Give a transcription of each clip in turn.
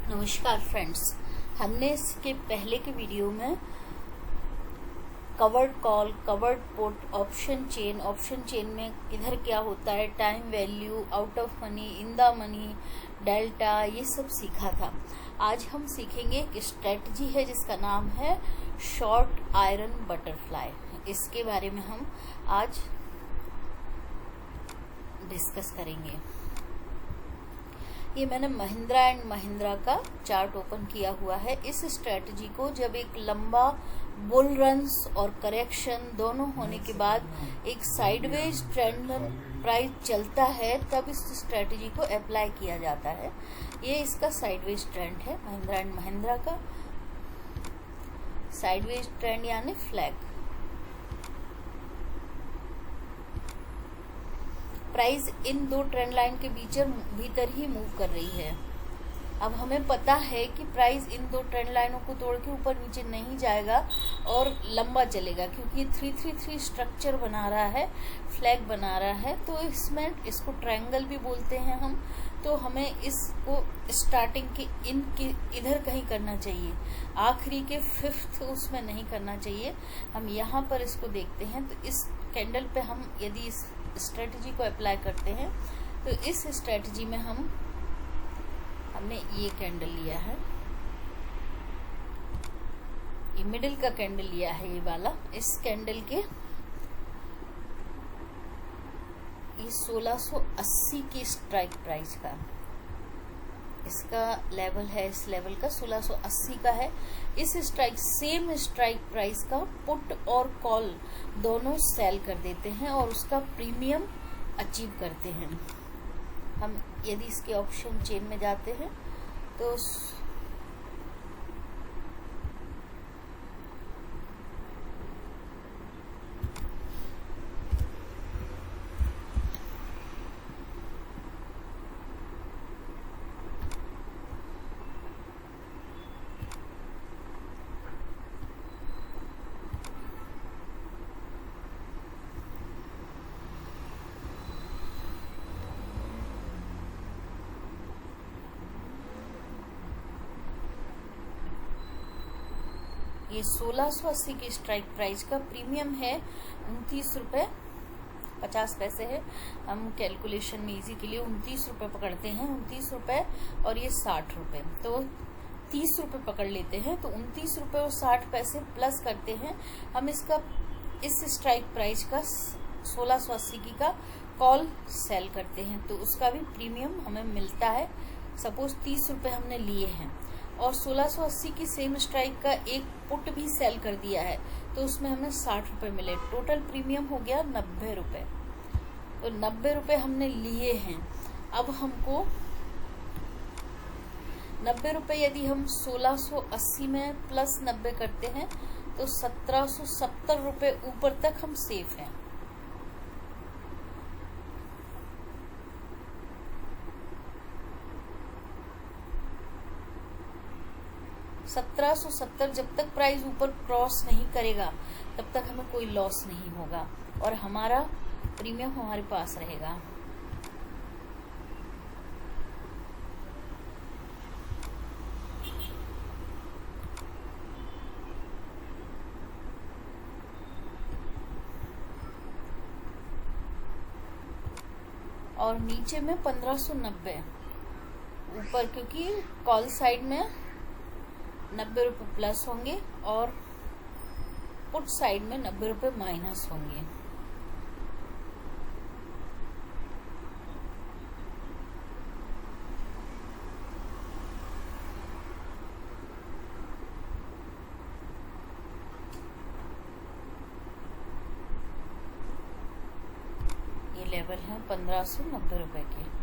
नमस्कार फ्रेंड्स, हमने इसके पहले के वीडियो में covered call, covered put, option chain में किधर क्या होता है, time value, out of money, in the money, delta, ये सब सीखा था। आज हम सीखेंगे एक स्ट्रेटजी है जिसका नाम है शॉर्ट आयरन बटरफ्लाई। इसके बारे में हम आज डिस्कस करेंगे। ये मैंने महिंद्रा एंड महिंद्रा का चार्ट ओपन किया हुआ है। इस स्ट्रेटजी को जब एक लंबा बुल रन्स और करेक्शन दोनों होने के बाद एक साइडवेज ट्रेंड प्राइस चलता है, तब इस स्ट्रेटजी को अप्लाई किया जाता है। ये इसका साइडवेज ट्रेंड है, महिंद्रा एंड महिंद्रा का साइडवेज ट्रेंड यानी फ्लैग। प्राइस इन दो ट्रेंड लाइन के भीतर ही मूव कर रही है। अब हमें पता है कि प्राइस इन दो ट्रेंड लाइनों को तोड़ के ऊपर नीचे नहीं जाएगा और लंबा चलेगा, क्योंकि 333 स्ट्रक्चर बना रहा है, फ्लैग बना रहा है। तो इसमें इसको ट्रायंगल भी बोलते हैं हम। तो हमें इसको स्टार्टिंग के इधर कहीं करना चाहिए, आखिरी के 5th उसमें नहीं करना चाहिए। हम यहाँ पर इसको देखते हैं तो इस कैंडल पे हम यदि इस स्ट्रेटजी को अप्लाई करते हैं तो इस स्ट्रेटजी में हमने ये कैंडल लिया है, ये मिडिल का कैंडल लिया है, ये वाला। इस कैंडल के ये 1680 की स्ट्राइक प्राइस का, इसका लेवल है, इस लेवल का 1680 का है। इस सेम स्ट्राइक प्राइस का पुट और कॉल दोनों सेल कर देते हैं और उसका प्रीमियम अचीव करते हैं। हम यदि इसके ऑप्शन चेन में जाते हैं तो ये 1680 की स्ट्राइक प्राइस का प्रीमियम है 29 रुपये 50 पैसे है। हम कैलकुलेशन में इजी के लिए 29 रुपये पकड़ते हैं, 29 रुपये और ये 60 रुपये, तो 30 रुपये पकड़ लेते हैं। तो 29 रुपये और 60 पैसे प्लस करते हैं हम इसका, इस स्ट्राइक प्राइस का 1680 की का कॉल सेल करते हैं, तो उसका भी प्रीमियम हमें मिलता है। सपोज 30 रुपये हमने लिए हैं और 1680 की सेम स्ट्राइक का एक पुट भी सेल कर दिया है, तो उसमें हमें 60 रुपये मिले। टोटल प्रीमियम हो गया 90 रुपये। तो 90 रुपये हमने लिए हैं। अब हमको 90 रुपये यदि हम 1680 में प्लस 90 करते हैं तो 1770 रुपये ऊपर तक हम सेफ हैं। $1770 जब तक प्राइस ऊपर क्रॉस नहीं करेगा तब तक हमें कोई लॉस नहीं होगा और हमारा प्रीमियम हमारे पास रहेगा। और नीचे में 1590 ऊपर, क्योंकि कॉल साइड में 90 रुपये प्लस होंगे और पुट साइड में 90 रुपये माइनस होंगे। ये लेवल है 1590 रुपये के।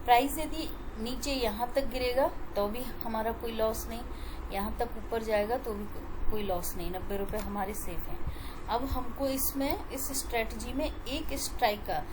प्राइस यदि नीचे यहाँ तक गिरेगा तो भी हमारा कोई लॉस नहीं, यहाँ तक ऊपर जाएगा तो भी कोई लॉस नहीं, 90 रुपये हमारे सेफ हैं। अब हमको इसमें इस स्ट्रेटजी में एक स्ट्राइक का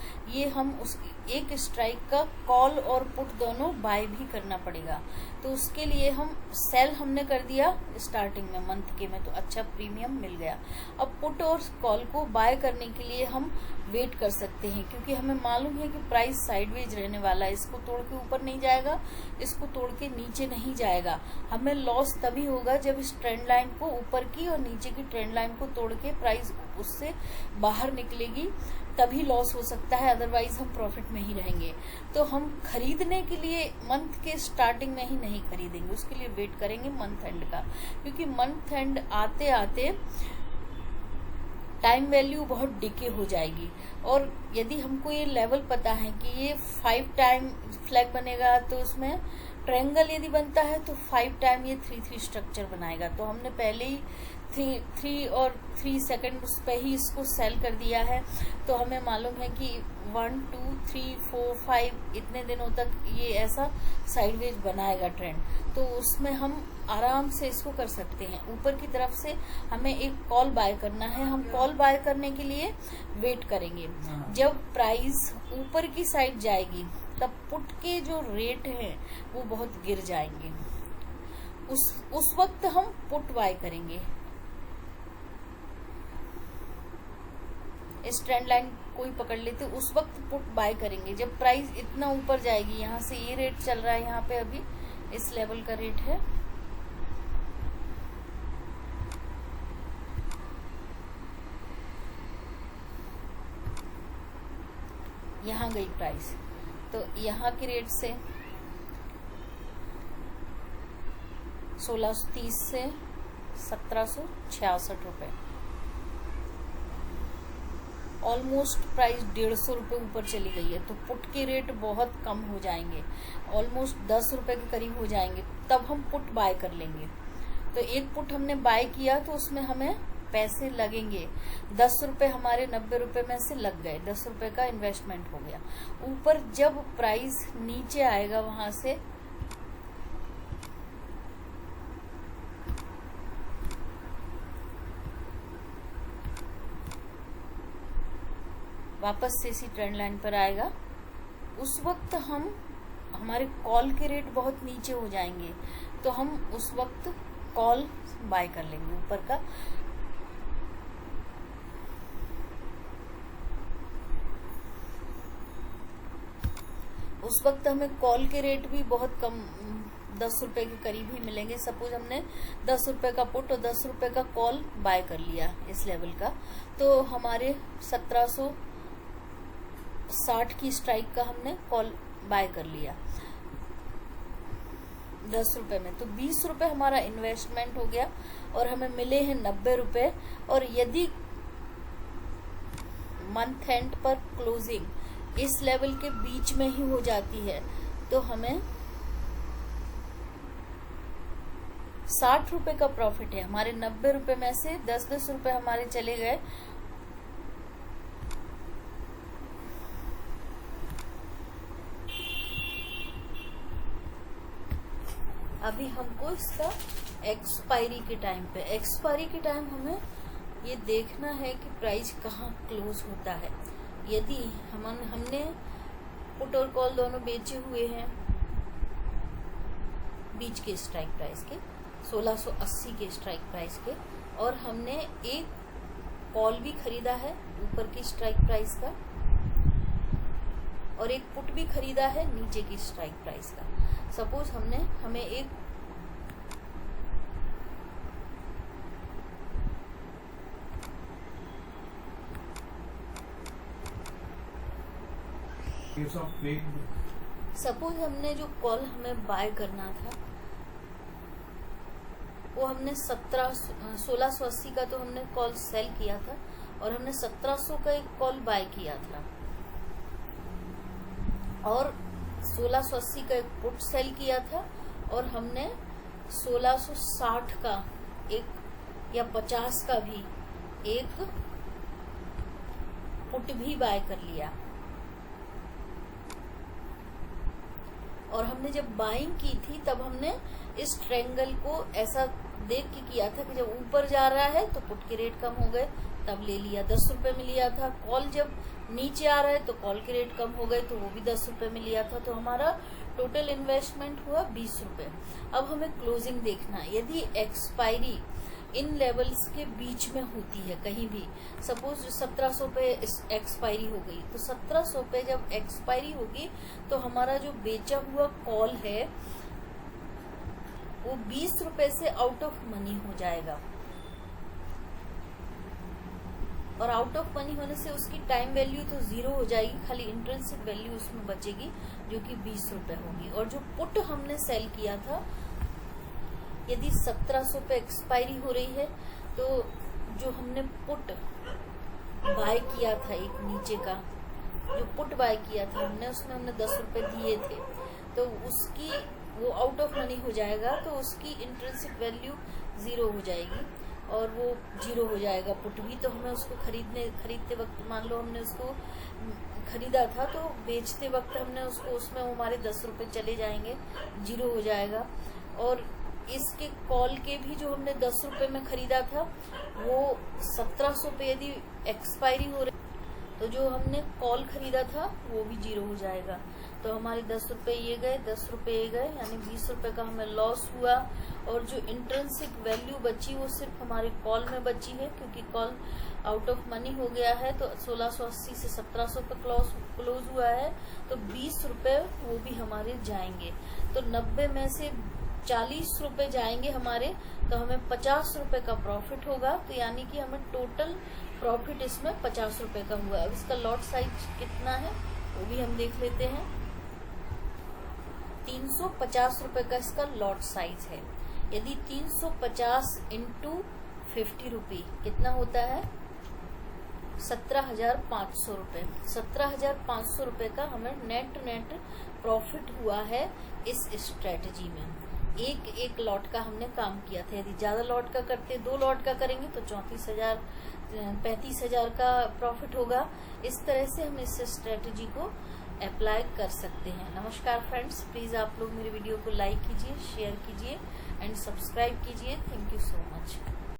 एक स्ट्राइक का कॉल और पुट दोनों बाय भी करना पड़ेगा। तो उसके लिए हम सेल हमने कर दिया स्टार्टिंग में मंथ के में, तो अच्छा प्रीमियम मिल गया। अब पुट और कॉल को बाय करने के लिए हम वेट कर सकते हैं, क्योंकि हमें मालूम है कि प्राइस साइडवेज रहने वाला है, इसको तोड़ के ऊपर नहीं जाएगा, इसको तोड़ के नीचे नहीं जाएगा। हमें लॉस तभी होगा जब इस ट्रेंड लाइन को ऊपर की और नीचे की ट्रेंड लाइन को तोड़ के प्राइस उससे बाहर निकलेगी, तभी लॉस हो सकता है, अदरवाइज हम प्रॉफिट में ही रहेंगे। तो हम खरीदने के लिए मंथ के स्टार्टिंग में ही नहीं खरीदेंगे, उसके लिए वेट करेंगे मंथ एंड का, क्योंकि मंथ एंड आते आते टाइम वैल्यू बहुत डिके हो जाएगी। और यदि हमको ये लेवल पता है कि ये 5 टाइम फ्लैग बनेगा, तो उसमें ट्रायंगल यदि बनता है तो 5 टाइम ये 3-3 स्ट्रक्चर बनाएगा। तो हमने पहले ही 3 और 3 सेकंड उस पे ही इसको सेल कर दिया है। तो हमें मालूम है कि 1 2 3 4 5 इतने दिनों तक ये ऐसा साइडवेज बनाएगा ट्रेंड, तो उसमें हम आराम से इसको कर सकते हैं। ऊपर की तरफ से हमें एक कॉल बाय करना है, हम कॉल बाय करने के लिए वेट करेंगे। जब प्राइस ऊपर की साइड जाएगी तब पुट के जो रेट हैं वो बहुत गिर जाएंगे, उस वक्त हम पुट बाय करेंगे। इस ट्रेंड लाइन कोई पकड़ लेते उस वक्त पुट बाय करेंगे जब प्राइस इतना ऊपर जाएगी। यहाँ से ये रेट चल रहा है, यहाँ पे अभी इस लेवल का रेट है, यहाँ गई प्राइस, तो यहाँ के रेट से 1630 से 1766 रुपए, ऑलमोस्ट प्राइस 150 रुपए ऊपर चली गई है। तो पुट के रेट बहुत कम हो जाएंगे, ऑलमोस्ट 10 रुपए के करीब हो जाएंगे, तब हम पुट बाय कर लेंगे। तो एक पुट हमने बाय किया तो उसमें हमें पैसे लगेंगे 10 रुपए, हमारे 90 रुपए में से लग गए, 10 रुपए का इन्वेस्टमेंट हो गया। ऊपर जब प्राइस नीचे आएगा वहां से वापस से इसी ट्रेंड लाइन पर आएगा, उस वक्त हमारे कॉल के रेट बहुत नीचे हो जाएंगे, तो हम उस वक्त कॉल बाय कर लेंगे ऊपर का। उस वक्त हमें कॉल के रेट भी बहुत कम 10 रुपए के करीब ही मिलेंगे। सपोज हमने 10 रुपए का पुट और 10 रुपए का कॉल बाय कर लिया इस लेवल का, तो हमारे 1760 की स्ट्राइक का हमने कॉल बाय कर लिया 10 रुपए में, तो 20 रुपए हमारा इन्वेस्टमेंट हो गया और हमें मिले हैं 90 रुपए। और यदि मंथ एंड पर क्लोजिंग इस लेवल के बीच में ही हो जाती है तो हमें 60 रुपए का प्रॉफिट है। हमारे 90 रुपए में से 10-10 रुपए हमारे चले गए, अभी हमको इसका एक्सपायरी के टाइम हमें ये देखना है कि प्राइस कहाँ क्लोज होता है। यदि हमने पुट और कॉल दोनों बेचे हुए हैं बीच के स्ट्राइक प्राइस के 1680 के स्ट्राइक प्राइस के, और हमने एक कॉल भी खरीदा है ऊपर की स्ट्राइक प्राइस का और एक पुट भी खरीदा है नीचे की स्ट्राइक प्राइस का। सपोज हमें एक सपोज हमने जो कॉल हमें बाय करना था वो हमने 1680 का तो हमने कॉल सेल किया था और हमने 1700 का एक कॉल बाय किया था और 1680 का एक पुट सेल किया था और हमने 1660 का एक या 50 का भी एक पुट भी बाय कर लिया। और हमने जब बाइंग की थी तब हमने इस ट्रायंगल को ऐसा देख के किया था कि जब ऊपर जा रहा है तो पुट के रेट कम हो गए, तब ले लिया, 10 रुपए में लिया था। कॉल जब नीचे आ रहा है तो कॉल के रेट कम हो गए तो वो भी 10 रुपए में लिया था, तो हमारा टोटल इन्वेस्टमेंट हुआ 20 रुपए। अब हमें क्लोजिंग देखना है। यदि एक्सपायरी इन लेवल्स के बीच में होती है कहीं भी, सपोज 1700 पे एक्सपायरी हो गई, तो 1700 पे जब एक्सपायरी होगी तो हमारा जो बेचा हुआ कॉल है वो 20 रुपए से आउट ऑफ मनी हो जाएगा, और आउट ऑफ मनी होने से उसकी टाइम वैल्यू तो 0 हो जाएगी, खाली इंट्रिंसिक वैल्यू उसमें बचेगी जो कि 20 रुपए होगी। और जो पुट हमने सेल किया था, यदि 1700 पे एक्सपायरी हो रही है तो जो हमने पुट बाय किया था, एक नीचे का जो पुट बाय किया था हमने, उसमें हमने 10 रुपए दिए थे, तो उसकी वो आउट ऑफ मनी हो जाएगा, तो उसकी इंट्रिंसिक वैल्यू 0 हो जाएगी और वो 0 हो जाएगा पुट भी। तो हमें उसको खरीदते वक्त, मान लो हमने उसको खरीदा था, तो बेचते वक्त हमने उसको, उसमें हमारे 10 रुपए चले जाएंगे, 0 हो जाएगा। और इसके कॉल के भी जो हमने 10 रुपए में खरीदा था वो 1700 पे यदि एक्सपायरी हो रही, तो जो हमने कॉल खरीदा था वो भी 0 हो जाएगा। तो हमारे 10 रुपए ये गए, 10 रुपए ये गए, यानी 20 रुपए का हमें लॉस हुआ। और जो इंट्रिंसिक वैल्यू बची वो सिर्फ हमारे कॉल में बची है, क्योंकि कॉल आउट ऑफ मनी हो गया है, तो 1680 से 1700 पे क्लोज हुआ है, तो 20 रुपए वो भी हमारे जाएंगे। तो 90 में से 40 रुपए जाएंगे हमारे, तो हमें 50 रुपए का प्रॉफिट होगा। तो यानी कि हमें टोटल प्रॉफिट इसमें 50 रुपए का हुआ। अब इसका लॉट साइज कितना है वो भी हम देख लेते हैं। 350 रुपए का इसका लॉट साइज है। यदि 350 इंटू 50 रुपये कितना होता है, 17,500 रुपए। 17,500 रुपए का हमें नेट प्रॉफिट हुआ है इस स्ट्रेटजी में। एक लॉट का हमने काम किया था। यदि ज्यादा लॉट का करते, 2 लॉट का करेंगे तो 35,000 का प्रॉफिट होगा। इस तरह से हम इस स्ट्रेटजी को अप्लाई कर सकते हैं। नमस्कार फ्रेंड्स, प्लीज आप लोग मेरे वीडियो को लाइक कीजिए, शेयर कीजिए एंड सब्सक्राइब कीजिए। Thank you so much.